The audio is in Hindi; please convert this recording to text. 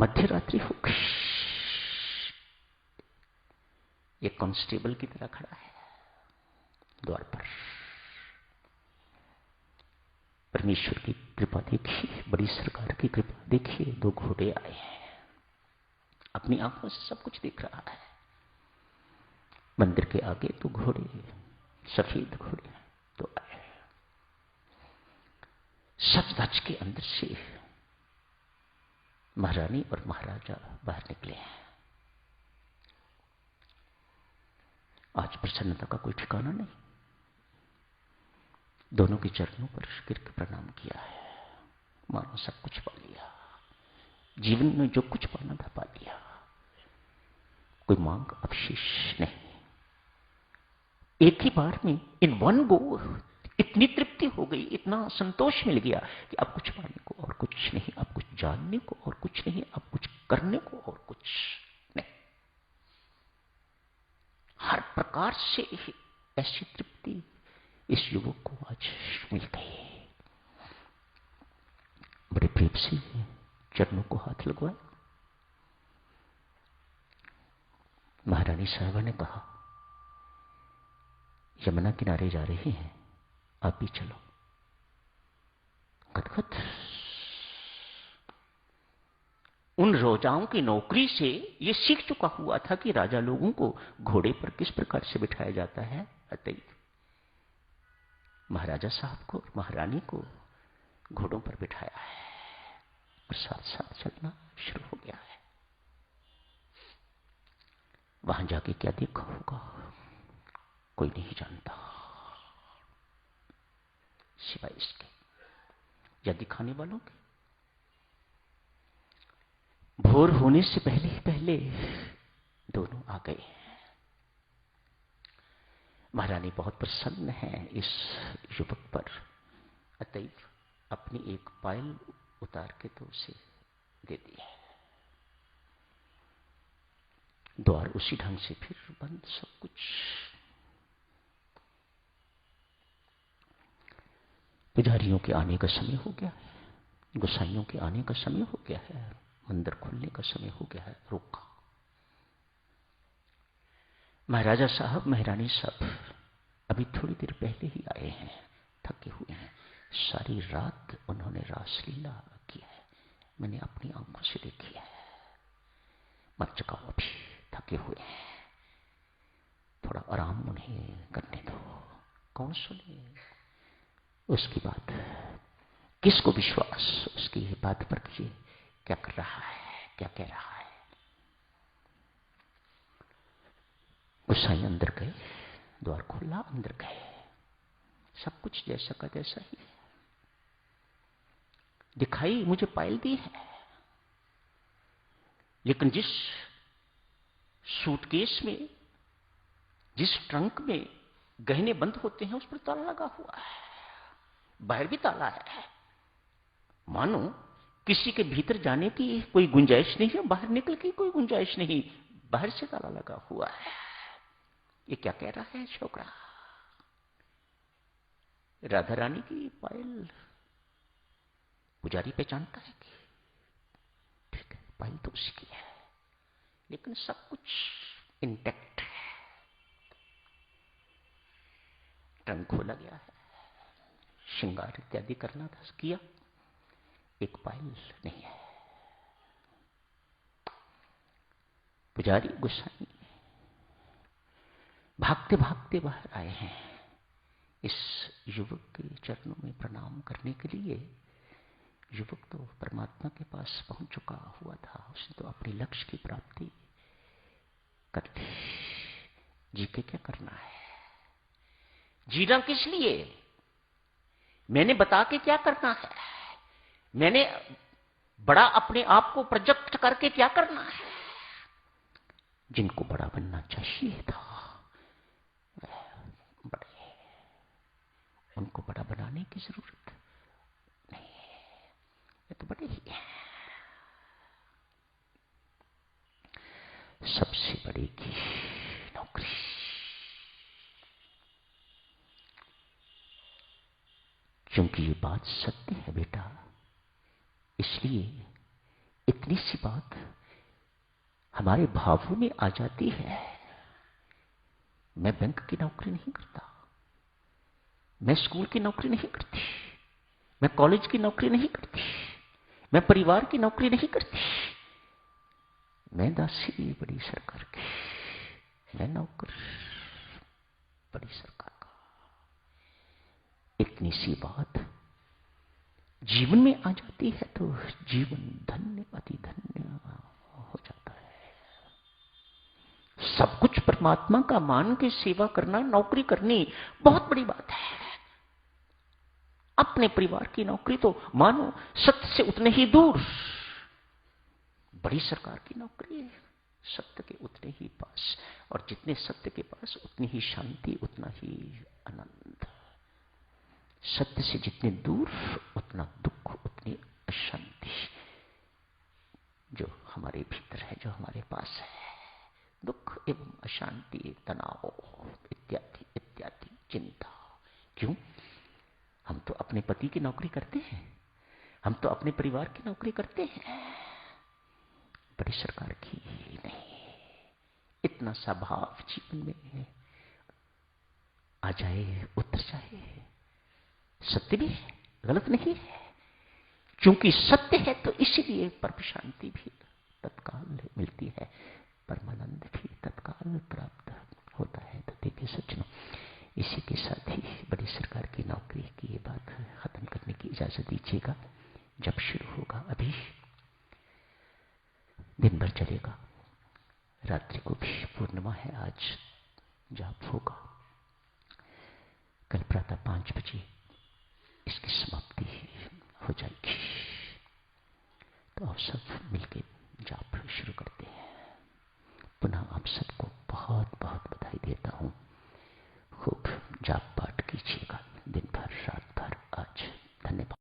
मध्य रात्रि हो गई, ये कांस्टेबल की तरह खड़ा है द्वार पर। परमेश्वर की कृपा देखिए, बड़ी सरकार की कृपा देखिए, दो घोड़े आए हैं, अपनी आंखों से सब कुछ दिख रहा है। मंदिर के आगे दो घोड़े, सफेद घोड़े तो आए, सच धज के अंदर से महारानी और महाराजा बाहर निकले हैं। आज प्रसन्नता का कोई ठिकाना नहीं। दोनों के चरणों पर गिर के प्रणाम किया है, मानो सब कुछ पा लिया, जीवन में जो कुछ पाना था पा लिया, कोई मांग अवशेष नहीं। एक ही बार में इन वन गो इतनी तृप्ति हो गई, इतना संतोष मिल गया कि अब कुछ पाने को और कुछ नहीं, अब कुछ जानने को और कुछ नहीं, अब कुछ करने को और कुछ नहीं। हर प्रकार से ऐसी तृप्ति इस युवक को आज मिल गई। बड़े प्रेम से चरणों को हाथ लगवाया। महारानी साहबा ने कहा, यमुना किनारे जा रहे हैं, आप भी चलो। गदगद उन रोजाओं की नौकरी से ये सीख चुका हुआ था कि राजा लोगों को घोड़े पर किस प्रकार से बिठाया जाता है। अतएव महाराजा साहब को और महारानी को घोड़ों पर बिठाया है और साथ साथ चलना शुरू हो गया है। वहां जाके क्या देखा होगा कोई नहीं जानता, सिवाय इसके या दिखाने वालों के। भोर होने से पहले ही पहले दोनों आ गए। महारानी बहुत प्रसन्न है इस युवक पर, अतएव अपनी एक पायल उतार के तो उसे दे दी है। द्वार उसी ढंग से फिर बंद, सब कुछ। पुजारियों के आने का समय हो गया है, गोसाइयों के आने का समय हो गया है, मंदिर खुलने का समय हो गया है। रोका। महाराजा साहब, महारानी साहब अभी थोड़ी देर पहले ही आए हैं, थके हुए हैं। सारी रात उन्होंने रासलीला की है, मैंने अपनी आंखों से देखी है। मर चुका अभी, थके हुए हैं, थोड़ा आराम उन्हें करने दो। कौन सुने उसकी बात, किसको विश्वास उसकी बात पर कि क्या कर रहा है, क्या कह रहा है। गोसाई अंदर गए, द्वार खोला, अंदर गए। सब कुछ जैसा का तैसा ही दिखाई मुझे पायल दी है, लेकिन जिस सूटकेस में, जिस ट्रंक में गहने बंद होते हैं उस पर ताला लगा हुआ है, बाहर भी ताला है। मानो किसी के भीतर जाने की कोई गुंजाइश नहीं है, बाहर निकल की कोई गुंजाइश नहीं, बाहर से ताला लगा हुआ है। ये क्या कह रहा है छोकरा? राधा रानी की पायल पुजारी पहचानता है कि ठीक है, पायल तो उसकी है, लेकिन सब कुछ इंटैक्ट है। ट्रंक खोला गया है, श्रृंगार इत्यादि करना था, किया, एक पायल नहीं है। पुजारी गोसाई भागते भागते बाहर आए हैं इस युवक के चरणों में प्रणाम करने के लिए। युवक तो परमात्मा के पास पहुंच चुका हुआ था, उसने तो अपने लक्ष्य की प्राप्ति कर ली। जी के क्या करना है? जीना किस लिए? मैंने बता के क्या करना है? मैंने बड़ा अपने आप को प्रोजेक्ट करके क्या करना है? जिनको बड़ा बनना चाहिए था बड़े, उनको बड़ा बनाने की जरूरत नहीं है, ये तो बड़े ही हैं। सबसे बड़े की नौकरी। क्योंकि ये बात सत्य है बेटा, इसलिए इतनी सी बात हमारे भावों में आ जाती है। मैं बैंक की नौकरी नहीं करता, मैं स्कूल की नौकरी नहीं करती, मैं कॉलेज की नौकरी नहीं करती, मैं परिवार की नौकरी नहीं करती, मैं दासी बड़ी सरकार की, मैं नौकर बड़ी सरकार का। इतनी सी बात जीवन में आ जाती है तो जीवन धन्य अति धन्य हो जाता है। सब कुछ परमात्मा का मान के सेवा करना, नौकरी करनी बहुत बड़ी बात है। अपने परिवार की नौकरी तो मानो सत्य से उतने ही दूर, बड़ी सरकार की नौकरी है सत्य के उतने ही पास, और जितने सत्य के पास उतनी ही शांति, उतना ही आनंद। सत्य से जितने दूर उतना दुख, उतनी अशांति जो हमारे भीतर है, जो हमारे पास है। दुख एवं अशांति, तनाव इत्यादि इत्यादि, चिंता। क्यों? हम तो अपने पति की नौकरी करते हैं, हम तो अपने परिवार की नौकरी करते हैं, बड़ी सरकार की नहीं। इतना सा भाव जीवन में आ जाए, उतर जाए। सत्य भी है, गलत नहीं है। क्योंकि सत्य है तो इसीलिए परम शांति भी तत्काल मिलती है, परमानंद भी तत्काल प्राप्त होता है। तो देखिए सज्जनों, इसी के साथ ही बड़ी सरकार की नौकरी की ये बात खत्म करने की इजाजत दीजिएगा। जब शुरू होगा, अभी दिन भर चलेगा, रात्रि को भी पूर्णिमा है, आज जाप होगा, कल प्रातः 5 बजे इसकी समाप्ति हो जाएगी। तो आप सब मिलकर जाप शुरू करते हैं। पुनः आप सबको